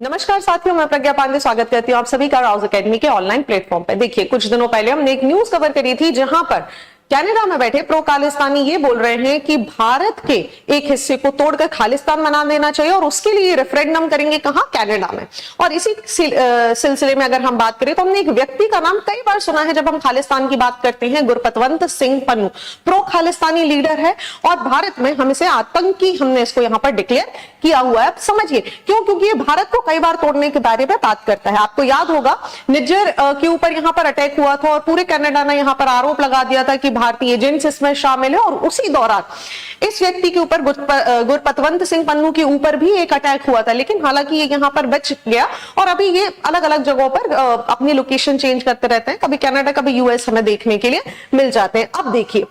नमस्कार साथियों, मैं प्रज्ञा पांडे स्वागत करती हूँ आप सभी का राउज एकेडमी के ऑनलाइन प्लेटफॉर्म पे। देखिए, कुछ दिनों पहले हमने एक न्यूज कवर करी थी जहां पर कनाडा में बैठे प्रो खालिस्तानी ये बोल रहे हैं कि भारत के एक हिस्से को तोड़कर खालिस्तान बना देना चाहिए और उसके लिए रेफरेंडम करेंगे। कहां? कनाडा में। और इसी सिलसिले में अगर हम बात करें तो हमने एक व्यक्ति का नाम कई बार सुना है जब हम खालिस्तान की बात करते हैं। गुरपतवंत सिंह पन्नू प्रो खालिस्तानी लीडर है और भारत में हम इसे आतंकी हमने इसको यहां पर डिक्लेयर किया हुआ है। समझिए क्यों? क्योंकि ये भारत को कई बार तोड़ने के बारे में बात करता है। आपको याद होगा निज्जर के ऊपर यहां पर अटैक हुआ था और पूरे कनाडा ने यहां पर आरोप लगा दिया था कि भारतीय एजेंट्स इसमें शामिल है और उसी दौरान इस व्यक्ति के ऊपर गुरपतवंत सिंह पन्नू के ऊपर भी एक अटैक हुआ था, लेकिन हालांकि ये यहां पर बच गया और अभी ये अलग अलग जगहों पर अपनी लोकेशन चेंज करते रहते हैं। कभी कनाडा कभी यूएस हमें देखने के लिए मिल जाते हैं। अब देखिए,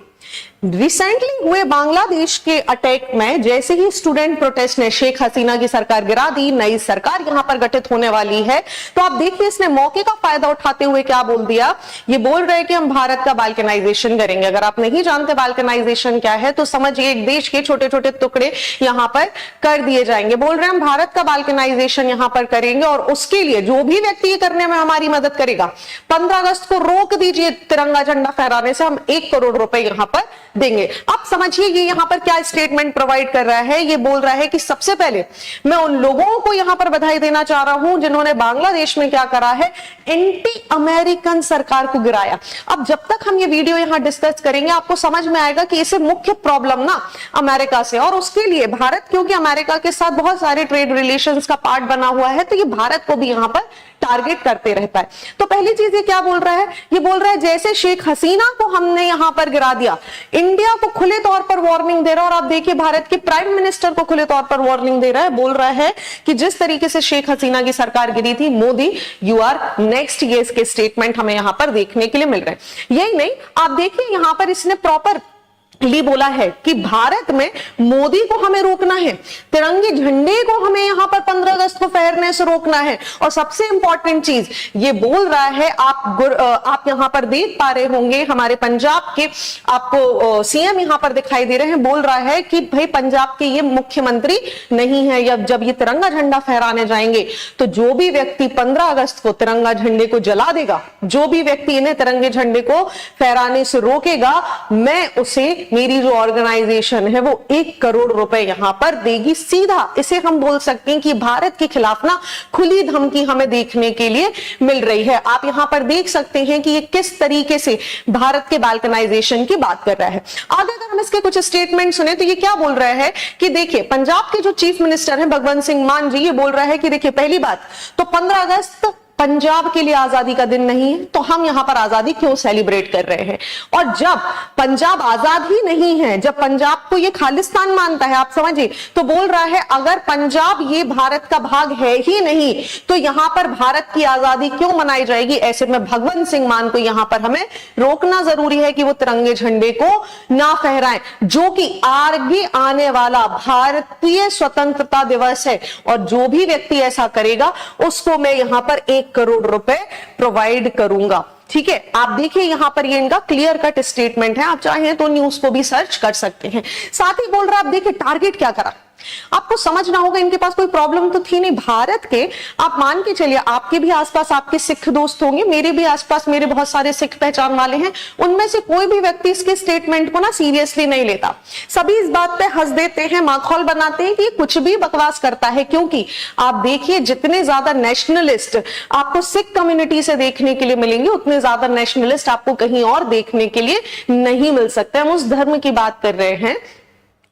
रिसेंटली हुए बांग्लादेश के अटैक में जैसे ही स्टूडेंट प्रोटेस्ट ने शेख हसीना की सरकार गिरा दी, नई सरकार यहां पर गठित होने वाली है, तो आप देखिए इसने मौके का फायदा उठाते हुए क्या बोल दिया। ये बोल रहे हैं कि हम भारत का बाल्कनाइजेशन करेंगे। अगर आप नहीं जानते बाल्कनाइजेशन क्या है तो समझिए एक देश के छोटे छोटे टुकड़े यहां पर कर दिए जाएंगे। बोल रहे हैं हम भारत का बाल्कनाइजेशन यहां पर करेंगे और उसके लिए जो भी व्यक्ति ये करने में हमारी मदद करेगा, 15 अगस्त को रोक दीजिए तिरंगा झंडा फहराने से, हम 1 करोड़ रुपए यहां पर देंगे। अब समझिए ये यहां पर क्या स्टेटमेंट प्रोवाइड कर रहा है। ये बोल रहा है कि सबसे पहले मैं उन लोगों को यहां पर बधाई देना चाह रहा हूं जिन्होंने बांग्लादेश में क्या करा है, एंटी अमेरिकन सरकार को गिराया। अब जब तक हम ये वीडियो यहां डिस्कस करेंगे आपको समझ में आएगा कि इसे मुख्य प्रॉब्लम ना अमेरिका से, और उसके लिए भारत क्योंकि अमेरिका के साथ बहुत सारे ट्रेड रिलेशंस का पार्ट बना हुआ है तो ये भारत को भी यहां पर टारगेट करते रहता है। तो पहली चीज ये क्या बोल रहा है, ये बोल रहा है जैसे शेख हसीना को हमने यहां पर गिरा दिया, इंडिया को खुले तौर पर वार्निंग दे रहा है। और आप देखिए भारत के प्राइम मिनिस्टर को खुले तौर पर वार्निंग दे रहा है, बोल रहा है कि जिस तरीके से शेख हसीना की सरकार गिरी थी, मोदी यू आर नेक्स्ट। ये इसके स्टेटमेंट हमें यहां पर देखने के लिए मिल रहे हैं। यही नहीं, आप देखिए यहां पर इसने प्रॉपर बोला है कि भारत में मोदी को हमें रोकना है, तिरंगे झंडे को हमें यहां पर 15 अगस्त को फहरने से रोकना है। और सबसे इंपॉर्टेंट चीज ये बोल रहा है, आप यहां पर देख पा रहे होंगे हमारे पंजाब के आपको सीएम यहां पर दिखाई दे रहे हैं, बोल रहा है कि भाई पंजाब के ये मुख्यमंत्री नहीं है, या जब ये तिरंगा झंडा फहराने जाएंगे तो जो भी व्यक्ति 15 अगस्त को तिरंगा झंडे को जला देगा, जो भी व्यक्ति इन्हें तिरंगे झंडे को फहराने से रोकेगा, मैं उसे, मेरी जो ऑर्गेनाइजेशन है वो 1 करोड़ रुपए यहां पर देगी। सीधा इसे हम बोल सकते हैं कि भारत के खिलाफ ना खुली धमकी हमें देखने के लिए मिल रही है। आप यहां पर देख सकते हैं कि ये किस तरीके से भारत के बाल्कनाइजेशन की बात कर रहा है। आगे अगर हम इसके कुछ स्टेटमेंट सुने तो ये क्या बोल रहा है कि देखिए पंजाब के जो चीफ मिनिस्टर हैं भगवंत सिंह मान जी, ये बोल रहा है कि देखिए पहली बात तो 15 अगस्त पंजाब के लिए आजादी का दिन नहीं है, तो हम यहां पर आजादी क्यों सेलिब्रेट कर रहे हैं। और जब पंजाब आजाद ही नहीं है, जब पंजाब को ये खालिस्तान मानता है, आप समझिए, तो बोल रहा है अगर पंजाब ये भारत का भाग है ही नहीं तो यहां पर भारत की आजादी क्यों मनाई जाएगी। ऐसे में भगवंत सिंह मान को यहां पर हमें रोकना जरूरी है कि वो तिरंगे झंडे को ना फहराएं, जो कि आगे आने वाला भारतीय स्वतंत्रता दिवस है। और जो भी व्यक्ति ऐसा करेगा उसको मैं यहां पर 1 करोड़ रुपए प्रोवाइड करूंगा। ठीक है, आप देखिए यहां पर ये इनका क्लियर कट स्टेटमेंट है, आप चाहें तो न्यूज को भी सर्च कर सकते हैं। साथ ही बोल रहा है, आप देखिए टारगेट क्या करा, आपको समझना होगा इनके पास कोई प्रॉब्लम तो थी नहीं। भारत के आप मान के चलिए आपके भी आसपास आपके सिख दोस्त होंगे, मेरे भी आसपास मेरे बहुत सारे सिख पहचान वाले हैं, उनमें से कोई भी व्यक्ति इसके स्टेटमेंट को ना सीरियसली नहीं लेता। सभी इस बात पे हंस देते हैं, माखौल बनाते हैं कि कुछ भी बकवास करता है। क्योंकि आप देखिए जितने ज्यादा नेशनलिस्ट आपको सिख कम्युनिटी से देखने के लिए मिलेंगे, उतने ज्यादा नेशनलिस्ट आपको कहीं और देखने के लिए नहीं मिल सकते। हम उस धर्म की बात कर रहे हैं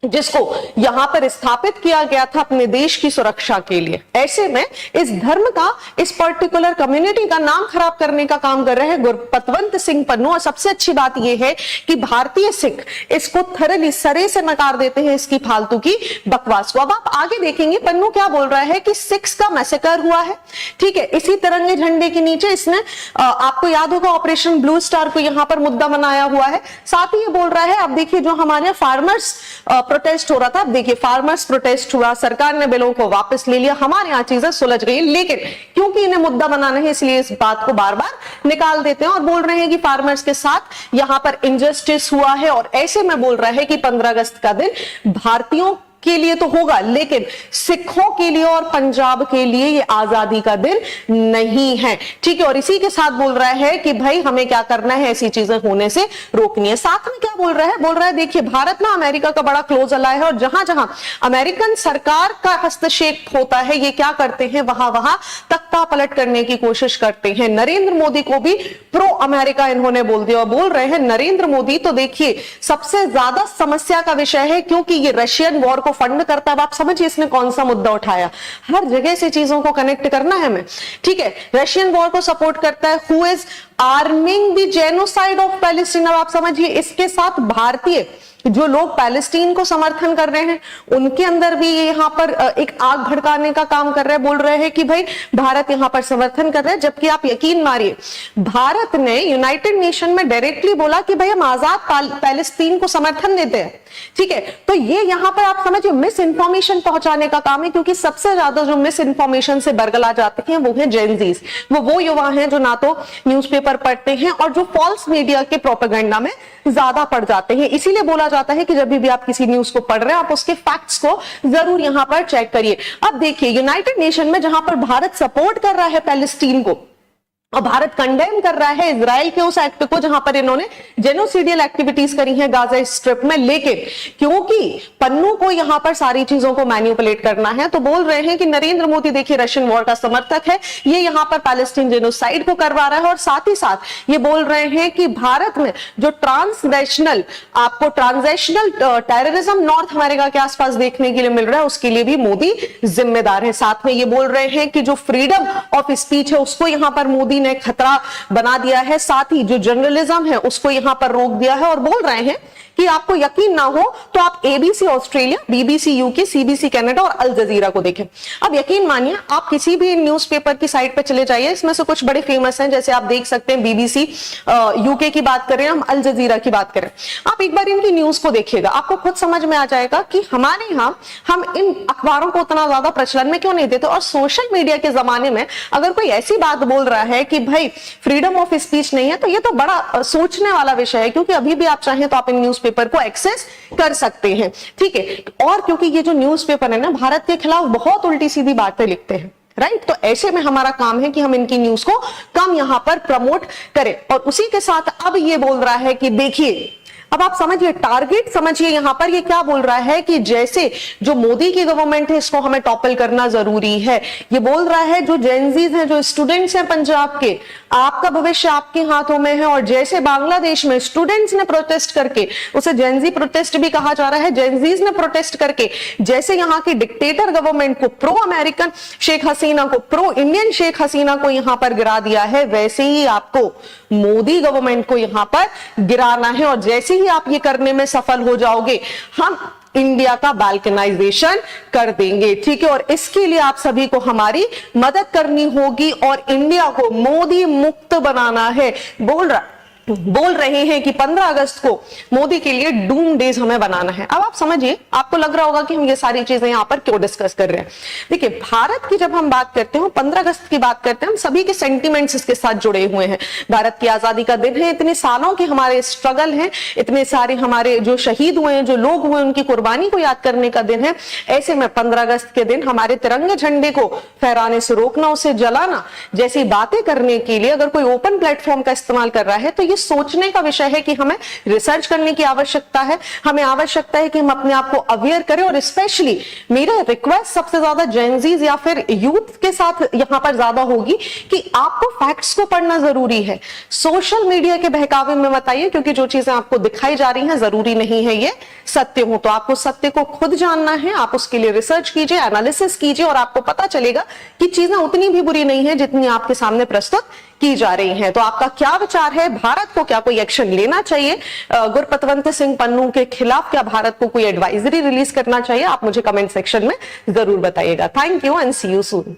जिसको यहां पर स्थापित किया गया था अपने देश की सुरक्षा के लिए। ऐसे में इस धर्म का, इस पर्टिकुलर कम्युनिटी का नाम खराब करने का काम कर रहे हैं गुरपतवंत सिंह पन्नू। और सबसे अच्छी बात यह है कि भारतीय सिख इसको थरली सरे से नकार देते हैं, इसकी फालतू की बकवास को। अब आप आगे देखेंगे पन्नू क्या बोल रहा है कि सिख्स का मैसेकर हुआ है। ठीक है, इसी तिरंगे झंडे के नीचे इसने आपको याद होगा ऑपरेशन ब्लू स्टार को यहां पर मुद्दा बनाया हुआ है। साथ ही ये बोल रहा है, आप देखिए जो हमारे फार्मर्स प्रोटेस्ट हो रहा था, देखिए फार्मर्स प्रोटेस्ट हुआ, सरकार ने बिलों को वापस ले लिया, हमारे यहाँ चीजें सुलझ गई। लेकिन क्योंकि इन्हें मुद्दा बनाना है इसलिए इस बात को बार बार निकाल देते हैं और बोल रहे हैं कि फार्मर्स के साथ यहां पर इनजस्टिस हुआ है। और ऐसे में बोल रहा है कि 15 अगस्त का दिन भारतीयों के लिए तो होगा, लेकिन सिखों के लिए और पंजाब के लिए ये आजादी का दिन नहीं है, ठीक है। और इसी के साथ बोल रहा है कि भाई हमें क्या करना है, ऐसी चीजें होने से रोकनी है। साथ में क्या बोल रहा है देखिए, भारत ना अमेरिका का बड़ा क्लोज अलाय है और जहां जहां अमेरिकन सरकार का हस्तक्षेप होता है, ये क्या करते हैं, वहां वहां तख्ता पलट करने की कोशिश करते हैं। नरेंद्र मोदी को भी प्रो अमेरिका इन्होंने बोल दिया और बोल रहे हैं नरेंद्र मोदी तो देखिए सबसे ज्यादा समस्या का विषय है, क्योंकि ये रशियन वॉर को फंड करता है। आप समझिए इसने कौन सा मुद्दा उठाया, हर जगह से चीजों को कनेक्ट करना है हमें, ठीक है। रशियन वॉर को सपोर्ट करता है, who is arming the genocide of Palestine. अब आप समझिए इसके साथ भारतीय जो लोग पैलेस्टीन को समर्थन कर रहे हैं उनके अंदर भी ये यहां पर एक आग भड़काने का काम कर रहे हैं, बोल रहे हैं कि भाई भारत यहां पर समर्थन कर रहे हैं। जबकि आप यकीन मारिए भारत ने यूनाइटेड नेशन में डायरेक्टली बोला कि भाई हम आजाद पैलेस्तीन को समर्थन देते हैं, ठीक है। तो ये यहां पर आप समझिए मिस इंफॉर्मेशन पहुंचाने का काम है, क्योंकि सबसे ज्यादा जो मिस इंफॉर्मेशन से बरगला जाते हैं वो है जेनजीज। वो युवा हैं जो ना तो न्यूज़पेपर पढ़ते हैं और जो फॉल्स मीडिया के प्रोपेगेंडा में ज्यादा पड़ जाते हैं। इसीलिए बोला जाता है कि जब भी आप किसी न्यूज को पढ़ रहे हैं आप उसके फैक्ट्स को जरूर यहां पर चेक करिए। अब देखिए यूनाइटेड नेशन में जहां पर भारत सपोर्ट कर रहा है पैलेस्टीन को और भारत कंडेम कर रहा है इजराइल के उस एक्ट को जहां पर इन्होंने जेनोसाइडियल एक्टिविटीज करी हैं गाजा स्ट्रिप में, लेकिन क्योंकि पन्नू को यहां पर सारी चीजों को मैनिपुलेट करना है तो बोल रहे हैं कि नरेंद्र मोदी देखिए रशियन वॉर का समर्थक है, ये यहां पर पैलेस्टीन जेनोसाइड को करवा रहा है। और साथ ही साथ ये बोल रहे हैं कि भारत में जो ट्रांसनेशनल टेररिज्म नॉर्थ अमेरिका के आसपास देखने के लिए मिल रहा है उसके लिए भी मोदी जिम्मेदार है। साथ में ये बोल रहे हैं कि जो फ्रीडम ऑफ स्पीच है उसको यहां पर मोदी ने खतरा बना दिया है, साथ ही जो जर्नलिज्म है उसको यहां पर रोक दिया है। और बोल रहे हैं कि आपको यकीन ना हो तो आप ABC Australia, BBC UK, CBC Canada और अल जजीरा को देखें। अब यकीन मानिए आप किसी भी न्यूज़पेपर की साइट पर चले जाइए, इसमें से कुछ बड़े फेमस हैं, जैसे आप देख सकते हैं बीबीसी यूके की बात करें, हम अल जजीरा की बात करें, आप एक बार इनकी न्यूज को देखिएगा, आपको खुद समझ में आ जाएगा कि हमारे यहां हम इन अखबारों को उतना ज्यादा प्रचलन में क्यों नहीं देते। और सोशल मीडिया के जमाने में अगर कोई ऐसी बात बोल रहा है कि भाई फ्रीडम ऑफ स्पीच नहीं है, तो ये तो बड़ा सोचने वाला विषय है, क्योंकि अभी भी आप चाहें तो आप इन न्यूज़पेपर को एक्सेस कर सकते हैं, ठीक है। और क्योंकि ये जो न्यूज़पेपर है ना भारत के खिलाफ बहुत उल्टी सीधी बातें लिखते हैं, राइट, तो ऐसे में हमारा काम है कि हम इनकी न्यूज को कम यहां पर प्रमोट करें। और उसी के साथ अब ये बोल रहा है कि देखिए, अब आप समझिए टारगेट समझिए यहां पर ये क्या बोल रहा है कि जैसे जो मोदी की गवर्नमेंट है इसको हमें टॉपल करना जरूरी है। ये बोल रहा है जो जेनजीज हैं, जो स्टूडेंट्स हैं पंजाब के, आपका भविष्य आपके हाथों में है। और जैसे बांग्लादेश में स्टूडेंट्स ने प्रोटेस्ट करके, उसे जेनजी प्रोटेस्ट भी कहा जा रहा है, जेनजीज ने प्रोटेस्ट करके जैसे यहाँ की डिक्टेटर गवर्नमेंट को, प्रो अमेरिकन शेख हसीना को, प्रो इंडियन शेख हसीना को यहां पर गिरा दिया है, वैसे ही आपको मोदी गवर्नमेंट को यहां पर गिराना है। और जैसे ही आप ये करने में सफल हो जाओगे हम इंडिया का बाल्कनाइजेशन कर देंगे, ठीक है। और इसके लिए आप सभी को हमारी मदद करनी होगी और इंडिया को मोदी मुक्त बनाना है। बोल रहे हैं कि 15 अगस्त को मोदी के लिए डूम डेज हमें बनाना है। अब आप समझिए, आपको लग रहा होगा कि हम ये सारी चीजें यहां पर क्यों डिस्कस कर रहे हैं। देखिए भारत की जब हम बात करते हैं, 15 अगस्त की बात करते हैं, हम सभी के सेंटिमेंट्स इसके साथ जुड़े हुए हैं। भारत की आजादी का दिन है, इतने सालों के हमारे स्ट्रगल हैं, इतने सारे हमारे जो शहीद हुए हैं, जो लोग हुए, उनकी कुर्बानी को याद करने का दिन है। ऐसे में 15 अगस्त के दिन हमारे तिरंगे झंडे को फहराने से रोकना, उसे जलाना जैसी बातें करने के लिए अगर कोई ओपन प्लेटफॉर्म का इस्तेमाल कर रहा है तो सोचने का विषय है कि हमें रिसर्च करने की आवश्यकता है। हमें आवश्यकता है कि हम अपने आप को अवेयर करें। और स्पेशली मेरा रिक्वेस्ट सबसे ज्यादा जेनजीज या फिर यूथ के साथ यहां पर ज्यादा होगी कि आपको फैक्ट्स को पढ़ना जरूरी है। सोशल मीडिया के बहकावे में मत आइए, क्योंकि जो चीजें आपको दिखाई जा रही हैं जरूरी नहीं है ये सत्य हो। तो आपको सत्य को खुद जानना है, आप उसके लिए रिसर्च कीजिए, एनालिसिस कीजिए और आपको पता चलेगा कि चीजें उतनी भी बुरी नहीं है जितनी आपके सामने प्रस्तुत की जा रही हैं। तो आपका क्या विचार है, भारत को क्या कोई एक्शन लेना चाहिए गुरपतवंत सिंह पन्नू के खिलाफ? क्या भारत को कोई एडवाइजरी रिलीज करना चाहिए? आप मुझे कमेंट सेक्शन में जरूर बताइएगा। Thank you and see you soon.